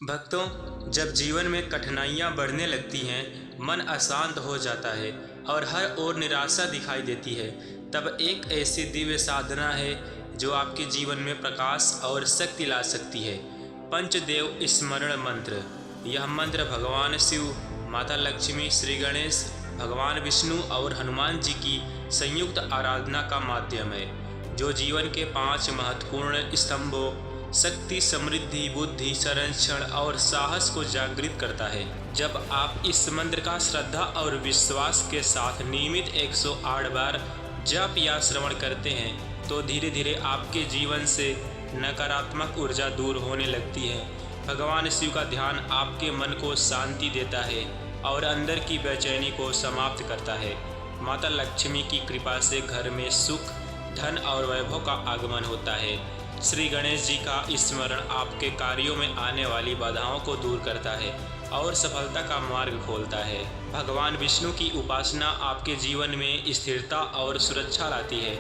भक्तों, जब जीवन में कठिनाइयाँ बढ़ने लगती हैं, मन अशांत हो जाता है और हर ओर निराशा दिखाई देती है, तब एक ऐसी दिव्य साधना है जो आपके जीवन में प्रकाश और शक्ति ला सकती है। पंचदेव स्मरण मंत्र। यह मंत्र भगवान शिव, माता लक्ष्मी, श्री गणेश, भगवान विष्णु और हनुमान जी की संयुक्त आराधना का माध्यम है, जो जीवन के 5 महत्वपूर्ण स्तंभों शक्ति, समृद्धि, बुद्धि, संरक्षण और साहस को जागृत करता है। जब आप इस मंत्र का श्रद्धा और विश्वास के साथ नियमित 108 बार जप या श्रवण करते हैं, तो धीरे धीरे आपके जीवन से नकारात्मक ऊर्जा दूर होने लगती है। भगवान शिव का ध्यान आपके मन को शांति देता है और अंदर की बेचैनी को समाप्त करता है। माता लक्ष्मी की कृपा से घर में सुख, धन और वैभव का आगमन होता है। श्री गणेश जी का स्मरण आपके कार्यों में आने वाली बाधाओं को दूर करता है और सफलता का मार्ग खोलता है। भगवान विष्णु की उपासना आपके जीवन में स्थिरता और सुरक्षा लाती है,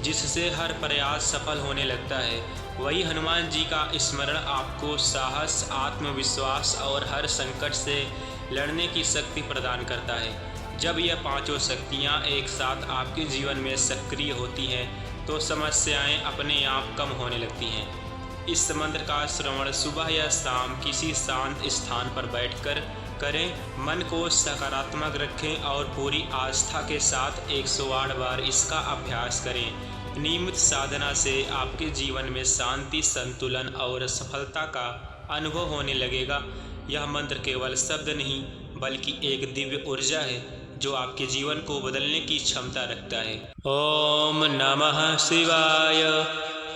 जिससे हर प्रयास सफल होने लगता है। वही हनुमान जी का स्मरण आपको साहस, आत्मविश्वास और हर संकट से लड़ने की शक्ति प्रदान करता है। जब यह पांचों शक्तियाँ एक साथ आपके जीवन में सक्रिय होती हैं, तो समस्याएं अपने आप कम होने लगती हैं। इस मंत्र का श्रवण सुबह या शाम किसी शांत स्थान पर बैठकर करें। मन को सकारात्मक रखें और पूरी आस्था के साथ 108 बार इसका अभ्यास करें। नियमित साधना से आपके जीवन में शांति, संतुलन और सफलता का अनुभव होने लगेगा। यह मंत्र केवल शब्द नहीं, बल्कि एक दिव्य ऊर्जा है जो आपके जीवन को बदलने की क्षमता रखता है। ओम नमः शिवाय।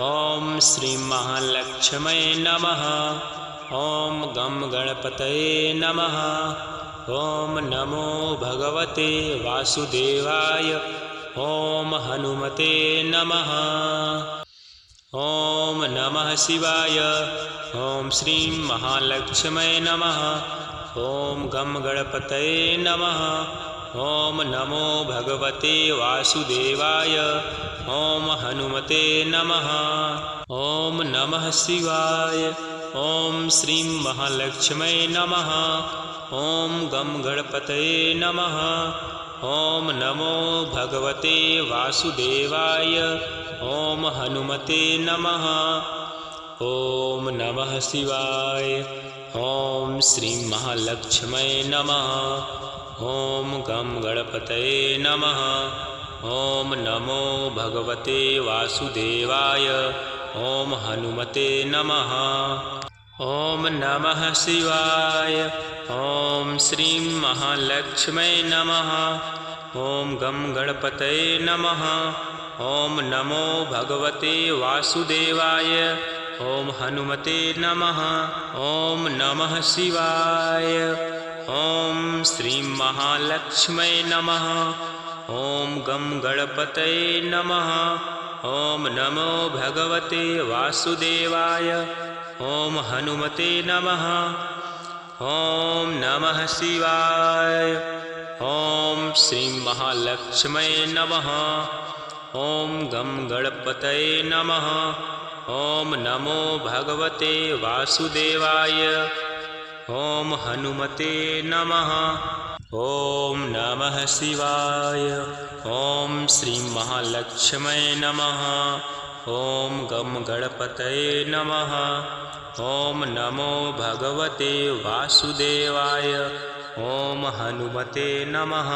ओम श्री महालक्ष्मये नमः। ओम गम गणपतये नमः। ओम नमो भगवते वासुदेवाय। ओम हनुमते नमः। ओम नमः शिवाय। ओम श्री महालक्ष्मये नमः। ओम गम गणपतये नमः। ओम नमो भगवते वासुदेवाय। ओम हनुमते नमः। ओम नमः शिवाय। ओम श्री महालक्ष्मये नमः। ओम गम गणपतये नमः। ओम नमो भगवते वासुदेवाय। ओम हनुमते नमः। ओम नमः शिवाय। ओम श्री महालक्ष्मये नमः। ओम गम गणपतये नमः। ओम नमो भगवते वासुदेवाय। ओम हनुमते नमः। ओम नमः शिवाय। ओम श्री महालक्ष्मये नमः। ओम गम गणपतये नमः। ओम नमो भगवते वासुदेवाय। ओम हनुमते नमः। ओम नमः शिवाय। ओम श्री महालक्ष्मये नमः। ओम गम गणपतये नमः। ओम नमो भगवते वासुदेवाय। ओम हनुमते नमः। ओम नमः शिवाय। ओम श्री महालक्ष्मये नमः। ओम गम गणपतये नमः। ओम नमो भगवते वासुदेवाय। ओम हनुमते नमः। ओम नमः शिवाय। ओम श्री महालक्ष्मये नमः। ओम गम गणपतये नमः। ओम नमो भगवते वासुदेवाय। ओम हनुमते नमः।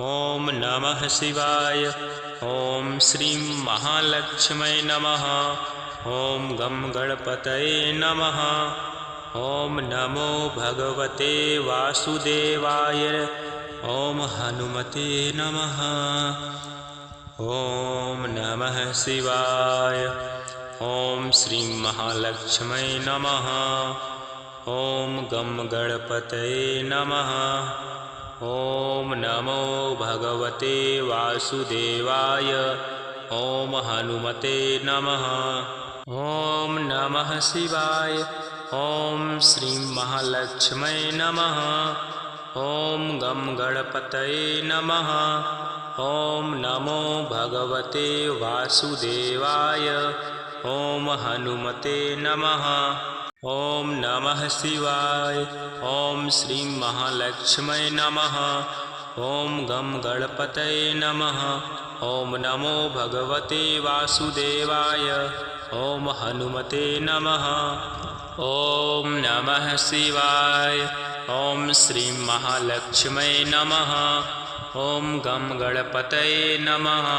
ओम नमः शिवाय। ओम श्री महालक्ष्मये नमः। ओम गम गणपतये नमः। ओम नमो भगवते वासुदेवाय। ओम हनुमते नमः। ओम नमः शिवाय। ओम श्री महालक्ष्मये नमः। ओम गम गणपतये नमः। ओम नमो भगवते वासुदेवाय। ओम हनुमते नमः। ओम नमः शिवाय। ओम श्री महालक्ष्मये नमः। ओम गम गणपतये नमः। ओम नमो भगवते वासुदेवाय। ओम हनुमते नमः। ओम नमः शिवाय। ओम श्रीं महालक्ष्म्यै नमः। ओम गम गणपतये नमः। ओम नमो भगवते वासुदेवाय। ओम हनुमते नमः। ओम नमः शिवाय। ओम श्रीं महालक्ष्म्यै नमः। ओम गम गणपतये नमः।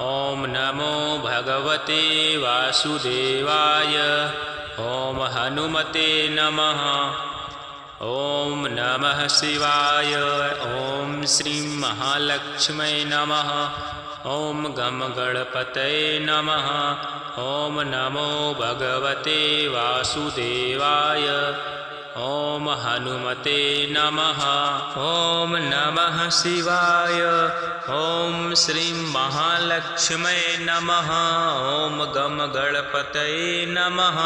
ओम नमो भगवते वासुदेवाय। ओम हनुमते नमः। ओम नमः शिवाय। ओम श्रीं महालक्ष्म्यै नमः। ओम गम गणपतये नमः। ओम नमो भगवते वासुदेवाय। ओम हनुमते नमः। ओम नमः शिवाय। ओम श्रीं महालक्ष्म्यै नमः। ओम गम गणपतये नमः।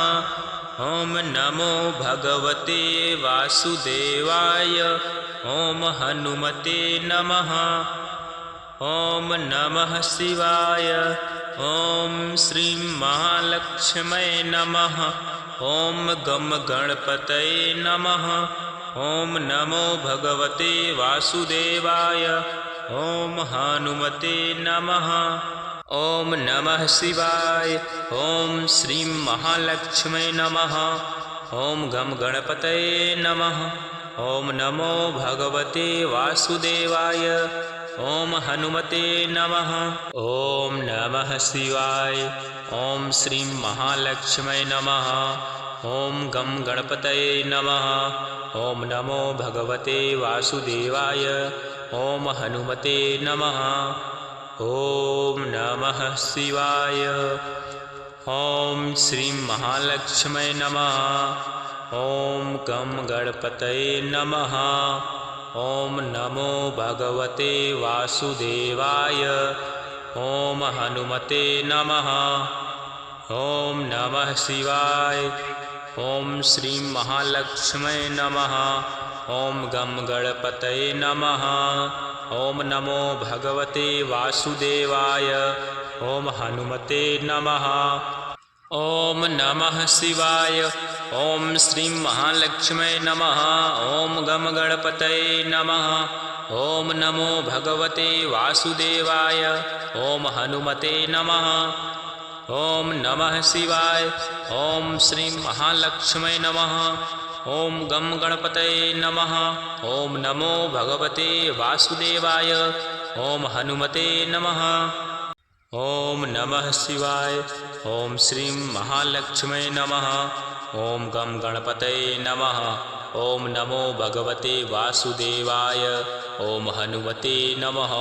ओम नमो भगवते वासुदेवाय। ओम हनुमते नमः। ओम नमः शिवाय। ओम श्रीं महालक्ष्म्यै नमः। ओम गम गणपतये नमः। ओम नमो भगवते वासुदेवाय। ओम हनुमते नमः। ओम नमः शिवाय। ओम श्रीं महालक्ष्म्यै नमः। ओम गम गणपतये नमः। ओम नमो भगवते वासुदेवाय। ओम हनुमते नमः। ओम नमः शिवाय। ओम श्रीं महालक्ष्म्यै नमः। ओम गम गणपतये नमः। ओम नमो भगवते वासुदेवाय। ओम हनुमते नमः। ओम नमः शिवाय। ओम श्रीं महालक्ष्म्यै नमः। ओम गम गणपतये नमः। ओम नमो भगवते वासुदेवाय। ओम हनुमते नमः। ओम नमः शिवाय। ओम श्रीं महालक्ष्म्यै नमः। ओम गम गणपतये नमः। ओम नमो भगवते वासुदेवाय। ओम हनुमते नमः। ओम नमः शिवाय। ओम श्रीं महालक्ष्म्यै नमः। ओम गम गणपतये नमः। ओम नमो भगवते वासुदेवाय। ओम हनुमते नमः। ओम नमः शिवाय। ओम श्रीं महालक्ष्म्यै नमः। ओम गम गणपतये नमः। ओम नमो भगवते वासुदेवाय। ओम हनुमते नमः। ओम नमः शिवाय। ओम श्रीं महालक्ष्म्यै नमः। ओम गम गणपतये नमः। ओम नमो भगवते वासुदेवाय। ओम हनुमते नमः।